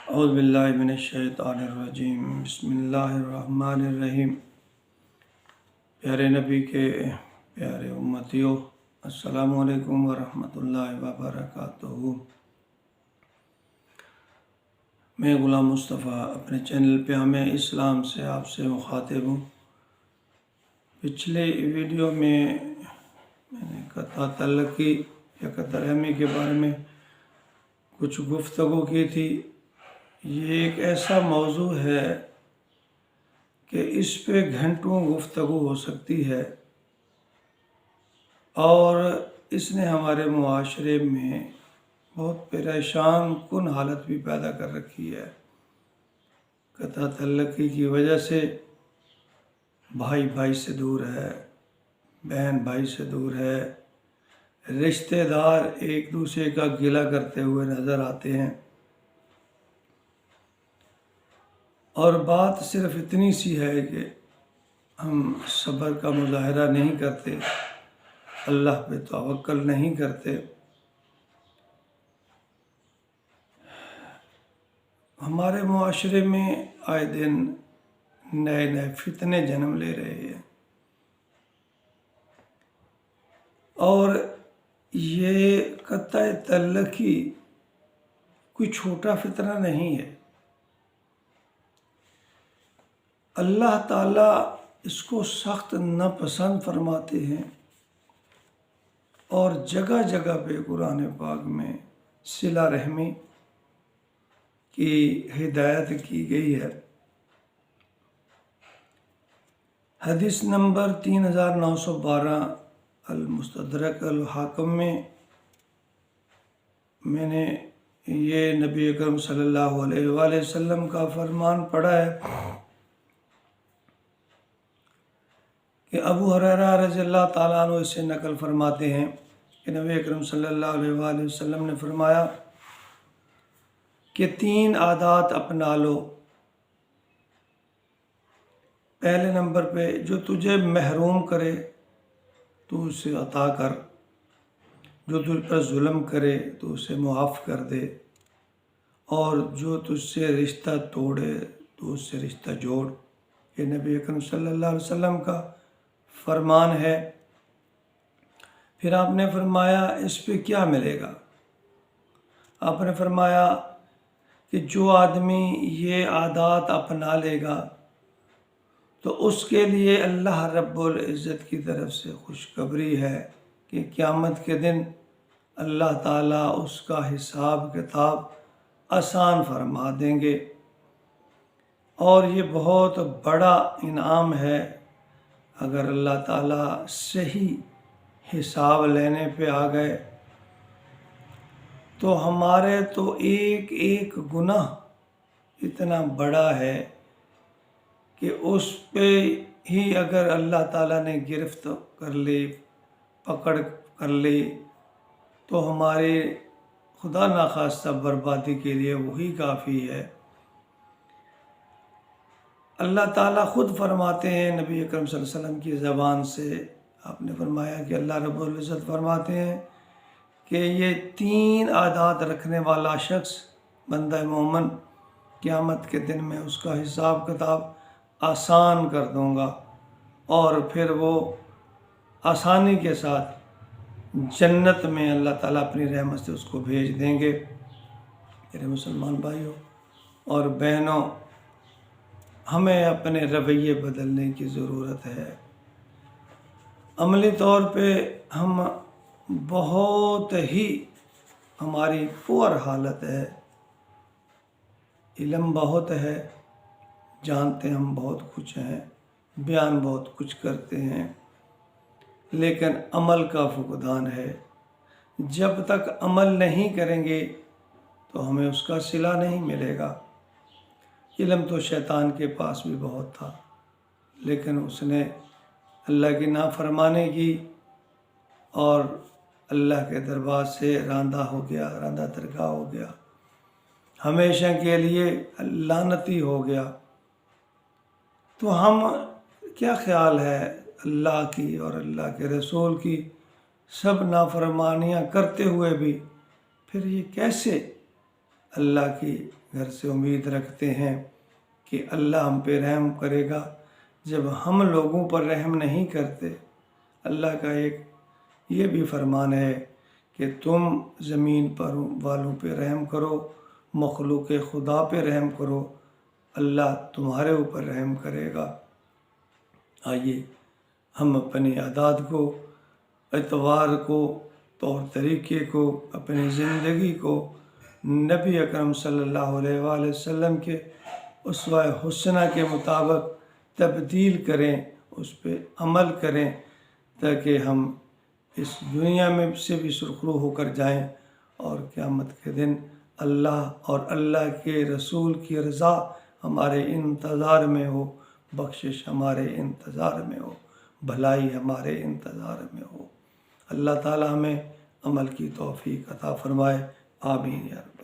اعوذ باللہ من الشیطان الرجیم، بسم اللہ الرحمن الرحیم۔ پیارے نبی کے پیارے امتیوں، السلام علیکم ورحمۃ اللہ وبرکاتہ۔ میں غلام مصطفیٰ اپنے چینل پیام اسلام سے آپ سے مخاطب ہوں۔ پچھلے ویڈیو میں نے قطع تعلقی یا قطع رحمی کے بارے میں کچھ گفتگو کی تھی۔ یہ ایک ایسا موضوع ہے کہ اس پہ گھنٹوں گفتگو ہو سکتی ہے، اور اس نے ہمارے معاشرے میں بہت پریشان کن حالت بھی پیدا کر رکھی ہے۔ قطع تعلقی کی وجہ سے بھائی بھائی سے دور ہے، بہن بھائی سے دور ہے، رشتہ دار ایک دوسرے کا گلہ کرتے ہوئے نظر آتے ہیں، اور بات صرف اتنی سی ہے کہ ہم صبر کا مظاہرہ نہیں کرتے، اللہ پہ توکل نہیں کرتے۔ ہمارے معاشرے میں آئے دن نئے نئے فتنے جنم لے رہے ہیں، اور یہ قطع تعلقی کوئی چھوٹا فتنہ نہیں ہے۔ اللہ تعالیٰ اس کو سخت ناپسند فرماتے ہیں، اور جگہ جگہ پہ قرآن پاک میں صلہ رحمی کی ہدایت کی گئی ہے۔ حدیث نمبر 3912 المستدرک الحاکم میں نے یہ نبی اکرم صلی اللہ علیہ وآلہ وسلم کا فرمان پڑھا ہے کہ ابو ہریرہ رضی اللہ تعالیٰ عنہ اسے نقل فرماتے ہیں کہ نبی اکرم صلی اللہ علیہ وآلہ وسلم نے فرمایا کہ 3 عادات اپنا لو۔ پہلے نمبر پہ، جو تجھے محروم کرے تو اسے عطا کر، جو تجھ پر ظلم کرے تو اسے معاف کر دے، اور جو تجھ سے رشتہ توڑے تو اس سے رشتہ جوڑ۔ یہ نبی اکرم صلی اللہ علیہ وسلم کا فرمان ہے۔ پھر آپ نے فرمایا اس پہ کیا ملے گا؟ آپ نے فرمایا کہ جو آدمی یہ عادات اپنا لے گا تو اس کے لیے اللہ رب العزت کی طرف سے خوشخبری ہے کہ قیامت کے دن اللہ تعالیٰ اس کا حساب کتاب آسان فرما دیں گے، اور یہ بہت بڑا انعام ہے اگر اللہ تعالیٰ صحیح حساب لینے پہ آ گئے تو ہمارے تو ایک ایک گناہ اتنا بڑا ہے کہ اس پہ ہی اگر اللہ تعالیٰ نے گرفت کر لی، پکڑ کر لی، تو ہمارے خدا نخواستہ بربادی کے لیے وہی کافی ہے۔ اللہ تعالیٰ خود فرماتے ہیں نبی اکرم صلی اللہ علیہ وسلم کی زبان سے، آپ نے فرمایا کہ اللہ رب العزت فرماتے ہیں کہ یہ 3 عادات رکھنے والا شخص بندہ مومن، قیامت کے دن میں اس کا حساب کتاب آسان کر دوں گا، اور پھر وہ آسانی کے ساتھ جنت میں اللہ تعالیٰ اپنی رحمت سے اس کو بھیج دیں گے۔ میرے مسلمان بھائیوں اور بہنوں، ہمیں اپنے رویے بدلنے کی ضرورت ہے۔ عملی طور پہ ہم بہت ہی، ہماری پور حالت ہے، علم بہت ہے، جانتے ہم بہت کچھ ہیں، بیان بہت کچھ کرتے ہیں، لیکن عمل کا فقدان ہے۔ جب تک عمل نہیں کریں گے تو ہمیں اس کا صلہ نہیں ملے گا۔ علم تو شیطان کے پاس بھی بہت تھا، لیکن اس نے اللہ کی نافرمانی کی اور اللہ کے دربار سے راندہ ہو گیا، راندہ ترکا ہو گیا، ہمیشہ کے لیے لعنتی ہو گیا۔ تو ہم کیا خیال ہے اللہ کی اور اللہ کے رسول کی سب نافرمانیاں کرتے ہوئے بھی پھر یہ کیسے اللہ کی گھر سے امید رکھتے ہیں کہ اللہ ہم پہ رحم کرے گا جب ہم لوگوں پر رحم نہیں کرتے۔ اللہ کا ایک یہ بھی فرمان ہے کہ تم زمین پر والوں پہ رحم کرو، مخلوق خدا پہ رحم کرو، اللہ تمہارے اوپر رحم کرے گا۔ آئیے ہم اپنی عادات کو، اعتبار کو، طور طریقے کو، اپنی زندگی کو نبی اکرم صلی اللہ علیہ وآلہ وسلم کے اسوہ حسنہ کے مطابق تبدیل کریں، اس پہ عمل کریں، تاکہ ہم اس دنیا میں سے بھی سرخرو ہو کر جائیں اور قیامت کے دن اللہ اور اللہ کے رسول کی رضا ہمارے انتظار میں ہو، بخشش ہمارے انتظار میں ہو، بھلائی ہمارے انتظار میں ہو۔ اللہ تعالی ہمیں عمل کی توفیق عطا فرمائے، آمین یا رب۔